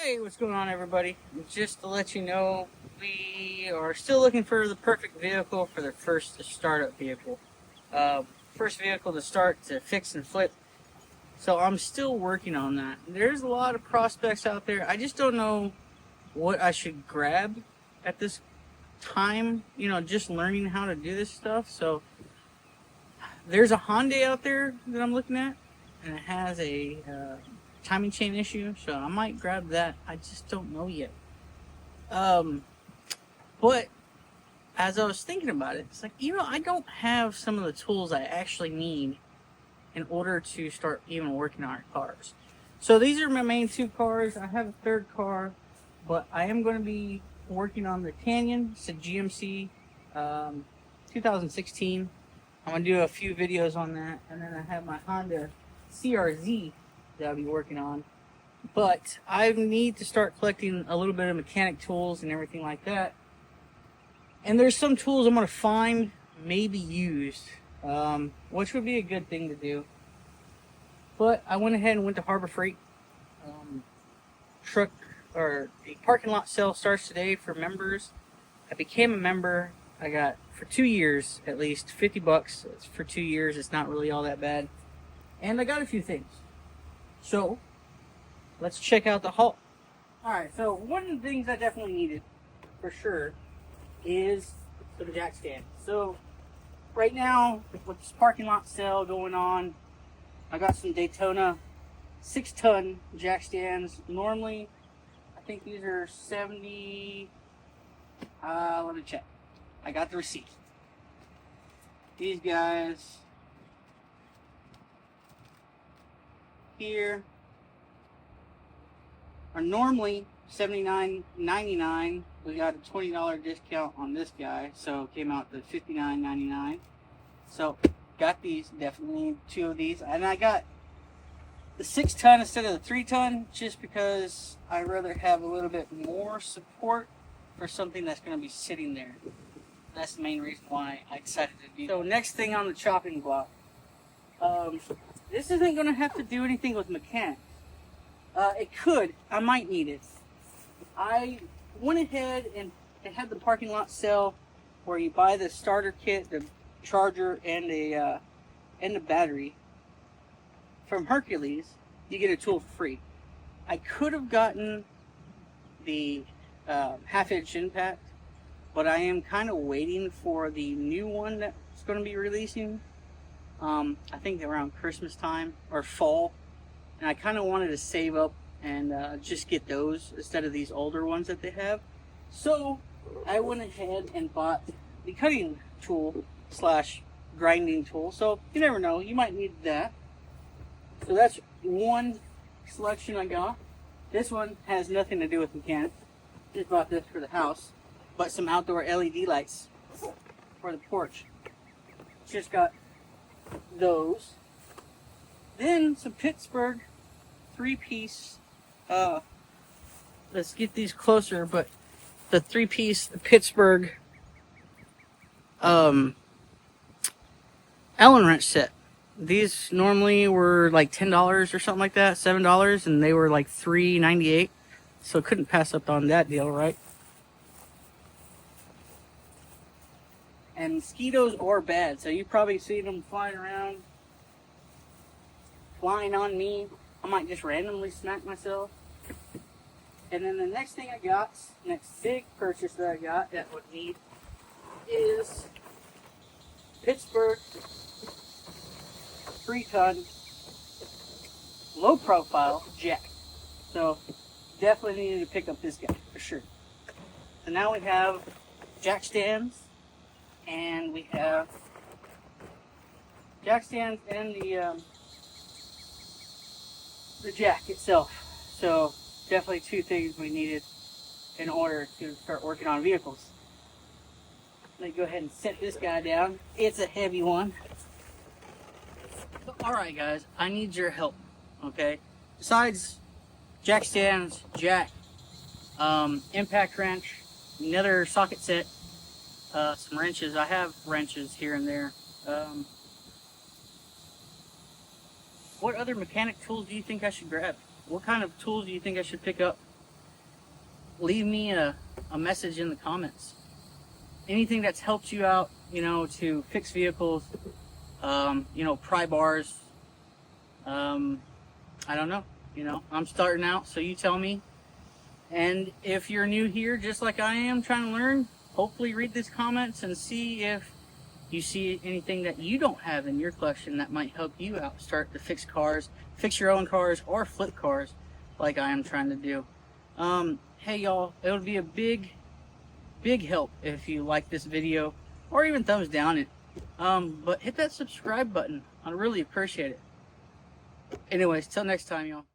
Hey, what's going on, everybody? Just to let you know, we are still looking for the perfect vehicle for the first startup vehicle. First vehicle to start to fix and flip. So I'm still working on that. There's a lot of prospects out there. I just don't know what I should grab at this time. You know, just learning how to do this stuff. So there's a Hyundai out there that I'm looking at, and it has a timing chain issue, so I might grab that. I just don't know yet. But as I was thinking about it, it's like, I don't have some of the tools I actually need in order to start even working on cars. So these are my main two cars. I have a third car, but I am going to be working on the Canyon. It's a GMC 2016. I'm going to do a few videos on that, and then I have my Honda CRZ that I'll be working on. But I need to start collecting a little bit of mechanic tools and everything like that. And there's some tools I'm going to find, maybe used, which would be a good thing to do. But I went ahead and went to Harbor Freight. The parking lot sale starts today for members. I became a member. I got, for 2 years at least, $50. It's for 2 years. It's not really all that bad. And I got a few things. So, let's check out the haul. Alright, so one of the things I definitely needed, for sure, is some jack stand. So, right now, with this parking lot sale going on, I got some Daytona 6-ton jack stands. Normally, I think these are 70, let me check. I got the receipt. These guys here are normally $79.99. We got a $20 discount on this guy, so it came out to $59.99. So got these, definitely need 2 of these, and I got the 6-ton instead of the 3-ton just because I'd rather have a little bit more support for something that's going to be sitting there. That's the main reason why I decided to do that. So next thing on the chopping block. This isn't going to have to do anything with mechanics. It could. I might need it. I went ahead and it had the parking lot sale where you buy the starter kit, the charger, and the battery. From Hercules, you get a tool for free. I could have gotten the half-inch impact, but I am kind of waiting for the new one that's going to be releasing. I think around Christmas time or fall, and I kind of wanted to save up and just get those instead of these older ones that they have. So I went ahead and bought the cutting tool / grinding tool. So you never know, you might need that. So that's one selection I got. This one has nothing to do with mechanics. Just bought this for the house, but some outdoor LED lights for the porch. Just got those. Then some Pittsburgh 3-piece. Let's get these closer, but the 3-piece Pittsburgh Allen wrench set. These normally were like $10 or something like that, $7, and they were like $3.98. So couldn't pass up on that deal, right? And mosquitoes are bad, so you probably see them flying around, flying on me. I might just randomly smack myself. And then the next thing I got, next big purchase that I got that would need is Pittsburgh 3-ton low profile jack. So definitely needed to pick up this guy for sure. So now we have jack stands, and we have jack stands and the jack itself. So definitely 2 things we needed in order to start working on vehicles. Let me go ahead and set this guy down. It's a heavy one. Alright guys, I need your help, okay? Besides jack stands, jack, impact wrench, another socket set, some wrenches. I have wrenches here and there. What other mechanic tools do you think I should grab? What kind of tools do you think I should pick up leave me a message in the comments. Anything that's helped you out, you know, to fix vehicles, you know, pry bars, I don't know, you know, I'm starting out, so you tell me. And if you're new here, just like I am, trying to learn, hopefully read these comments and see if you see anything that you don't have in your collection that might help you out start to fix cars, fix your own cars, or flip cars like I am trying to do. Hey y'all, it would be a big help if you like this video, or even thumbs down it. But hit that subscribe button. I'd really appreciate it. Anyways, till next time, y'all.